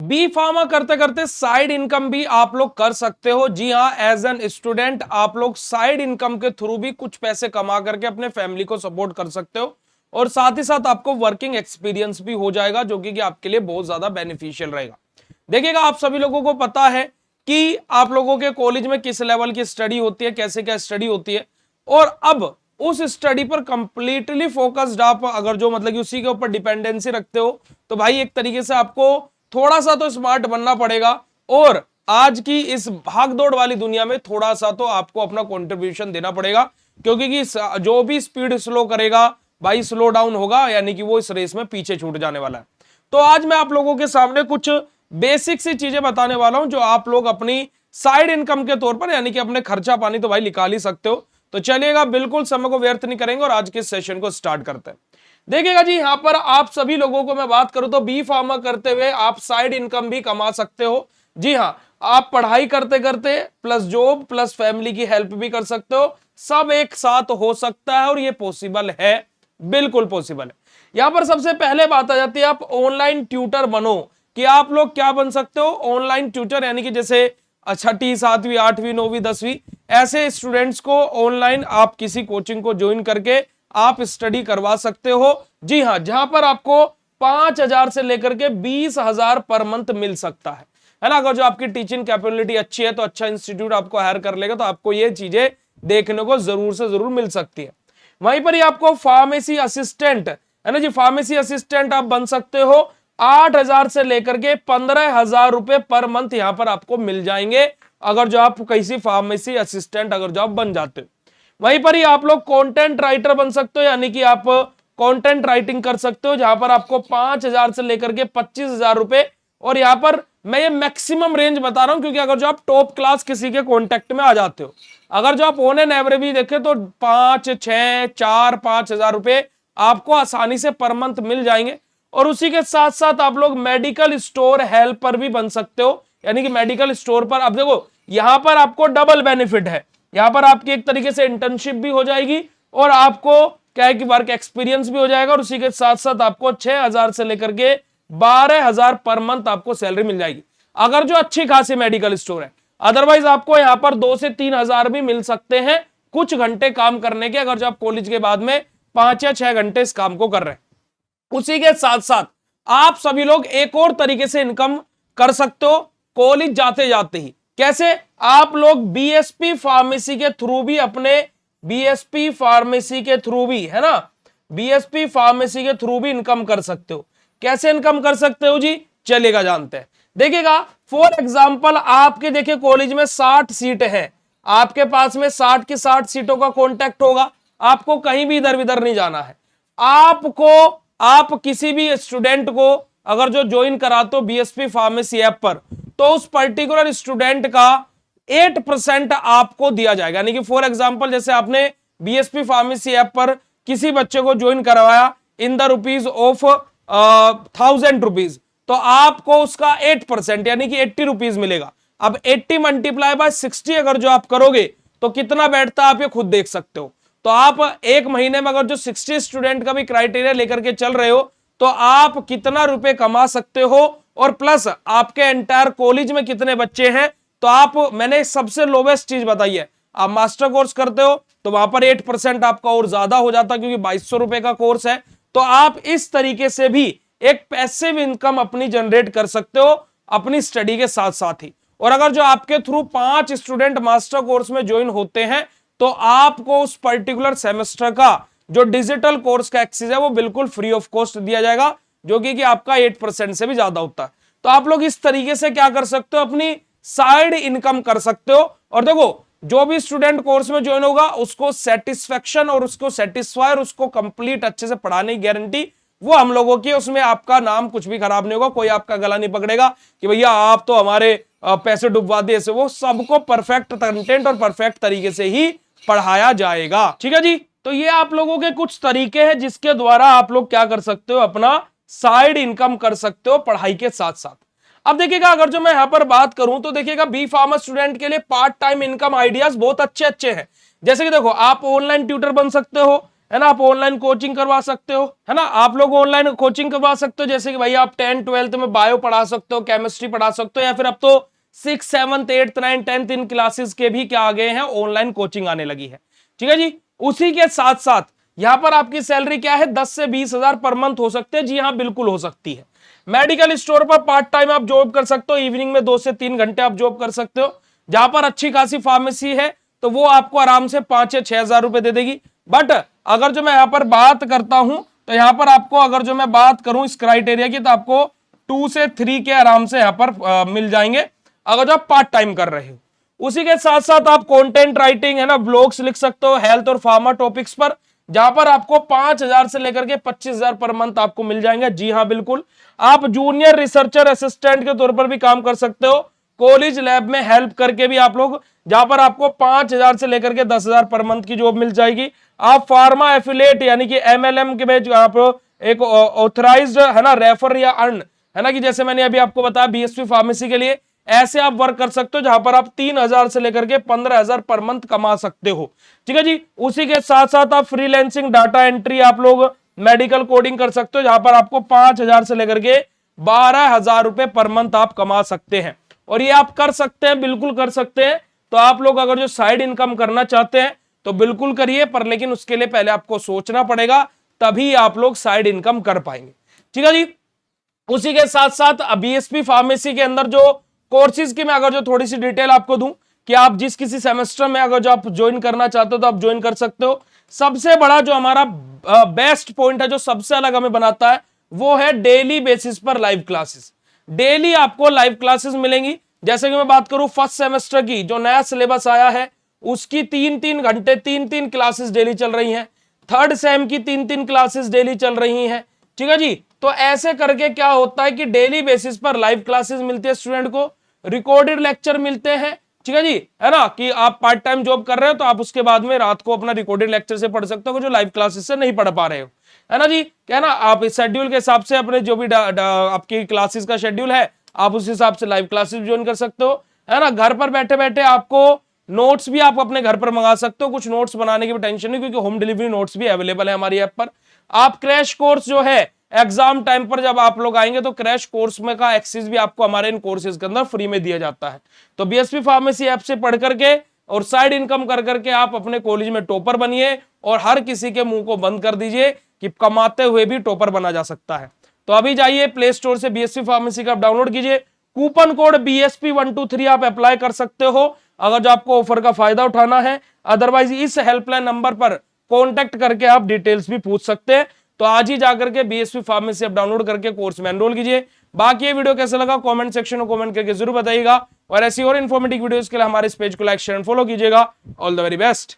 B pharma करते करते side income भी आप लोग कर सकते हो। जी हाँ, एज एन स्टूडेंट आप लोग साइड इनकम के थ्रू भी कुछ पैसे कमा करके अपने फैमिली को सपोर्ट कर सकते हो, और साथ ही साथ आपको वर्किंग एक्सपीरियंस भी हो जाएगा, जो कि आपके लिए बहुत ज्यादा बेनिफिशियल रहेगा। देखिएगा, आप सभी लोगों को पता है कि आप लोगों के कॉलेज में किस लेवल की स्टडी होती है, कैसे क्या स्टडी होती है, और अब उस स्टडी पर कंप्लीटली फोकस्ड आप अगर जो मतलब कि उसी के ऊपर डिपेंडेंसी रखते हो, तो भाई एक तरीके से आपको थोड़ा सा तो स्मार्ट बनना पड़ेगा, और आज की इस भागदौड़ वाली दुनिया में थोड़ा सा तो आपको अपना कंट्रीब्यूशन देना पड़ेगा, क्योंकि जो भी स्पीड स्लो करेगा भाई स्लो डाउन होगा, यानी कि वो इस रेस में पीछे छूट जाने वाला है। तो आज मैं आप लोगों के सामने कुछ बेसिक सी चीजें बताने वाला हूं, जो आप लोग अपनी साइड इनकम के तौर पर, यानी कि अपने खर्चा पानी तो भाई निकाल ही सकते हो। तो चलिएगा, बिल्कुल समय को व्यर्थ नहीं करेंगे और आज के सेशन को स्टार्ट करते हैं। देखिएगा जी, यहां पर आप सभी लोगों को मैं बात करूं तो बी फार्मा करते हुए आप साइड इनकम भी कमा सकते हो। जी हां, आप पढ़ाई करते करते प्लस जॉब प्लस फैमिली की हेल्प भी कर सकते हो, सब एक साथ हो सकता है और ये पॉसिबल है, बिल्कुल पॉसिबल है। यहां पर सबसे पहले बात आ जाती है, आप ऑनलाइन ट्यूटर बनो। कि आप लोग क्या बन सकते हो, ऑनलाइन ट्यूटर, यानी कि जैसे छठी सातवीं आठवीं नौवीं 10वीं ऐसे स्टूडेंट्स को ऑनलाइन आप किसी कोचिंग को ज्वाइन करके आप स्टडी करवा सकते हो। जी हां, जहां पर आपको 5,000 से लेकर के 20,000 पर मंथ मिल सकता है ना। अगर जो आपकी टीचिंग कैपेबिलिटी अच्छी है तो अच्छा इंस्टीट्यूट आपको हायर कर लेगा, तो आपको ये चीजें देखने को जरूर से जरूर मिल सकती है। वहीं पर ही आपको फार्मेसी असिस्टेंट, है ना जी, फार्मेसी असिस्टेंट आप बन सकते हो। 8,000 से लेकर के 15,000 रुपए पर मंथ यहां पर आपको मिल जाएंगे, अगर जो आप किसी फार्मेसी असिस्टेंट अगर जो आप बन जाते हो। वहीं पर ही आप लोग कंटेंट राइटर बन सकते हो, यानी कि आप कंटेंट राइटिंग कर सकते हो, जहां पर आपको 5,000 से लेकर के 25,000 रुपए, और यहां पर मैं ये मैक्सिमम रेंज बता रहा हूं, क्योंकि अगर जो आप टॉप क्लास किसी के कॉन्टेक्ट में आ जाते हो, अगर जो आप ऑन एन एवरेज भी देखें तो 5, 6, 4, 5,000 रुपए आपको आसानी से पर मंथ मिल जाएंगे। और उसी के साथ साथ आप लोग मेडिकल स्टोर हेल्पर भी बन सकते हो, यानी कि मेडिकल स्टोर पर, अब देखो यहां पर आपको डबल बेनिफिट है। यहां पर आपकी एक तरीके से इंटर्नशिप भी हो जाएगी, और आपको क्या है कि वर्क एक्सपीरियंस भी हो जाएगा, और उसी के साथ साथ आपको 6,000 से लेकर के 12,000 पर मंथ आपको सैलरी मिल जाएगी, अगर जो अच्छी खासी मेडिकल स्टोर है। अदरवाइज आपको यहां पर 2 से 3,000 भी मिल सकते हैं कुछ घंटे काम करने के, अगर जो आप कॉलेज के बाद में 5 या 6 घंटे इस काम को कर रहे हैं। उसी के साथ साथ आप सभी लोग एक और तरीके से इनकम कर सकते हो कॉलेज जाते जाते ही। कैसे? आप लोग बीएसपी फार्मेसी के थ्रू भी अपने बीएसपी फार्मेसी के थ्रू भी, है ना, बीएसपी फार्मेसी के थ्रू भी इनकम कर सकते हो। कैसे इनकम कर सकते हो जी, चलेगा जानते हैं। देखिएगा, फॉर एग्जाम्पल आपके देखिए कॉलेज में 60 सीट है, आपके पास में 60 की 60 सीटों का कॉन्टैक्ट होगा, आपको कहीं भी इधर उधर नहीं जाना है। आप किसी भी स्टूडेंट को अगर जो ज्वाइन कराते हो बीएसपी फार्मेसी ऐप पर, तो उस पर्टिकुलर स्टूडेंट का 8% आपको दिया जाएगा। यानी कि फॉर एग्जांपल जैसे आपने बीएसपी फार्मेसी ऐप पर किसी बच्चे को ज्वाइन करवाया in the rupees of 1,000 rupees, तो आपको उसका 8% यानी कि 80 रुपीज मिलेगा। अब 80 मल्टीप्लाई बाय 60 अगर जो आप करोगे तो कितना बैठता है आप ये खुद देख सकते हो। तो आप एक महीने में अगर जो 60 स्टूडेंट का भी क्राइटेरिया लेकर के चल रहे हो, तो आप कितना रुपए कमा सकते हो, और प्लस आपके एंटायर कॉलेज में कितने बच्चे हैं। तो आप, मैंने सबसे लोवेस्ट चीज बताई है, आप मास्टर कोर्स करते हो तो वहां पर 8% आपका और ज्यादा हो जाता, क्योंकि 2,200 रुपए का कोर्स है। तो आप इस तरीके से भी एक पैसिव इनकम अपनी जनरेट कर सकते हो अपनी स्टडी के साथ साथ ही। और अगर जो आपके थ्रू 5 स्टूडेंट मास्टर कोर्स में ज्वाइन होते हैं, तो आपको उस पर्टिकुलर सेमेस्टर का जो डिजिटल कोर्स का एक्सेस है वो बिल्कुल फ्री ऑफ कॉस्ट दिया जाएगा, जो कि आपका 8% से भी ज्यादा होता है। तो आप लोग इस तरीके से क्या कर सकते हो, अपनी साइड इनकम कर सकते हो। और देखो, जो भी स्टूडेंट कोर्स में ज्वाइन होगा उसको सेटिस्फेक्शन और उसको सेटिस्फाई और उसको कंप्लीट अच्छे से पढ़ाने की गारंटी वो हम लोगों की, उसमें आपका नाम कुछ भी खराब नहीं होगा, कोई आपका गला नहीं पकड़ेगा कि भैया आप तो हमारे पैसे डुबवा दिए। ऐसे वो सबको परफेक्ट कंटेंट और परफेक्ट तरीके से ही पढ़ाया जाएगा। ठीक है जी, तो ये आप लोगों के कुछ तरीके हैं जिसके द्वारा आप लोग क्या कर सकते हो, अपना साइड इनकम कर सकते हो पढ़ाई के साथ साथ। अब देखिएगा, अगर जो मैं यहां पर बात करूं तो देखिएगा बी फार्मा स्टूडेंट के लिए पार्ट टाइम इनकम आइडियाज बहुत अच्छे अच्छे हैं। जैसे कि देखो, आप ऑनलाइन ट्यूटर बन सकते हो, है ना, आप ऑनलाइन कोचिंग करवा सकते हो, है ना, आप लोग ऑनलाइन कोचिंग करवा सकते हो, जैसे कि भाई आप 10th 12th में बायो पढ़ा सकते हो, केमिस्ट्री पढ़ा सकते हो, या फिर अब तो 6th 7th 8th 9th 10th इन क्लासेस के भी क्या आ गए हैं, ऑनलाइन कोचिंग आने लगी है। ठीक है जी। उसी के साथ साथ यहां पर आपकी सैलरी क्या है, 10 से 20 हजार पर मंथ हो सकते हैं। जी हाँ, बिल्कुल हो सकती है। मेडिकल स्टोर पर पार्ट टाइम आप जॉब कर सकते हो, इवनिंग में 2 से 3 घंटे आप जॉब कर सकते हो। जहां पर अच्छी खासी फार्मेसी है तो वो आपको आराम से 5 या 6 हजार रुपए दे देगी। बट अगर जो मैं यहां पर बात करता हूं तो यहां पर आपको, अगर जो मैं बात करूं इस क्राइटेरिया की, तो आपको 2 से 3 के आराम से यहां पर मिल जाएंगे अगर जो आप पार्ट टाइम कर रहे हो। उसी के साथ साथ आप कंटेंट राइटिंग, है ना, ब्लॉग्स लिख सकते हो हेल्थ और फार्मा टॉपिक्स पर, जहां पर आपको 5 हजार से लेकर के 25 हजार पर मंथ आपको मिल जाएंगे। जी हाँ, बिल्कुल। आप जूनियर रिसर्चर असिस्टेंट के तौर पर भी काम कर सकते हो, कॉलेज लैब में हेल्प करके भी आप लोग, जहां पर आपको 5 हजार से लेकर के 10 हजार पर मंथ की जॉब मिल जाएगी। आप फार्मा एफिलिएट यानी कि MLM के में आप एक ऑथराइज्ड, है ना, रेफर या अर्न, है ना, कि जैसे मैंने अभी आपको बताया BSP फार्मेसी के लिए, ऐसे आप वर्क कर सकते हो जहां पर आप 3 हजार से लेकर के 15 हजार पर मंथ कमा सकते हो। ठीक है जी। उसी के साथ साथ आप फ्रीलैंसिंग, डाटा एंट्री, आप लोग मेडिकल कोडिंग कर सकते हो, जहां पर आपको 5 हजार से लेकर के 12 हजार रुपए पर मंथ आप कमा सकते हैं। और ये आप कर सकते हैं, बिल्कुल कर सकते हैं। तो आप लोग अगर जो साइड इनकम करना चाहते हैं तो बिल्कुल करिए, पर लेकिन उसके लिए पहले आपको सोचना पड़ेगा, तभी आप लोग साइड इनकम कर पाएंगे। ठीक है जी। उसी के साथ साथ BSP फार्मेसी के अंदर जो कोर्सेज की मैं अगर जो थोड़ी सी डिटेल आपको दूं, कि आप जिस किसी सेमेस्टर में अगर जो आप ज्वाइन करना चाहते हो तो आप ज्वाइन कर सकते हो। सबसे बड़ा जो हमारा बेस्ट पॉइंट है, जो सबसे अलग हमें बनाता है, वो है डेली बेसिस पर लाइव क्लासेस। डेली आपको लाइव क्लासेस मिलेंगी। जैसे कि मैं बात करूं फर्स्ट सेमेस्टर की, जो नया सिलेबस आया है उसकी 3-3 घंटे 3-3 क्लासेस डेली चल रही हैं। थर्ड सेम की 3-3 क्लासेस डेली चल रही हैं। ठीक है जी। तो ऐसे करके क्या होता है कि डेली बेसिस पर लाइव क्लासेस मिलती है स्टूडेंट को, रिकॉर्डेड लेक्चर मिलते हैं। ठीक है जी, है ना, कि आप पार्ट टाइम जॉब कर रहे हो तो आप उसके बाद में रात को अपना रिकॉर्डेड लेक्चर से पढ़ सकते हो, जो लाइव क्लासेस से नहीं पढ़ पा रहे हो, है ना जी। क्या ना, आप इस शेड्यूल के हिसाब से अपने जो भी आपकी क्लासेस का शेड्यूल है, आप उस हिसाब से लाइव क्लासेस ज्वाइन कर सकते हो, है ना। घर पर बैठे बैठे आपको नोट्स भी आप अपने घर पर मंगा सकते हो। कुछ नोट्स बनाने की भी टेंशन नहीं, क्योंकि होम डिलीवरी नोट्स भी अवेलेबल है हमारी ऐप पर। आप क्रैश कोर्स जो है, एग्जाम टाइम पर जब आप लोग आएंगे तो क्रैश कोर्स में का एक्सेस भी आपको हमारे इन कोर्सेज के अंदर फ्री में दिया जाता है। तो BSP फार्मेसी ऐप से पढ़ करके और साइड इनकम कर करके आप अपने कॉलेज में टॉपर बनिए, और हर किसी के मुंह को बंद कर दीजिए कि कमाते हुए भी टॉपर बना जा सकता है। तो अभी जाइए प्ले स्टोर से BSP फार्मेसी का डाउनलोड कीजिए, कूपन कोड BSP123 आप अप्लाई कर सकते हो अगर जो आपको ऑफर का फायदा उठाना है। अदरवाइज इस हेल्पलाइन नंबर पर कॉन्टेक्ट करके आप डिटेल्स भी पूछ सकते हैं। तो आज ही जाकर के BSP फार्मेसी ऐप डाउनलोड करके कोर्स में एनरोल कीजिए। बाकी ये वीडियो कैसा लगा कमेंट सेक्शन में कमेंट करके जरूर बताइएगा, और ऐसी और इन्फॉर्मेटिव वीडियोस के लिए हमारे इस पेज को लाइक शेयर एंड फॉलो कीजिएगा। All the very best.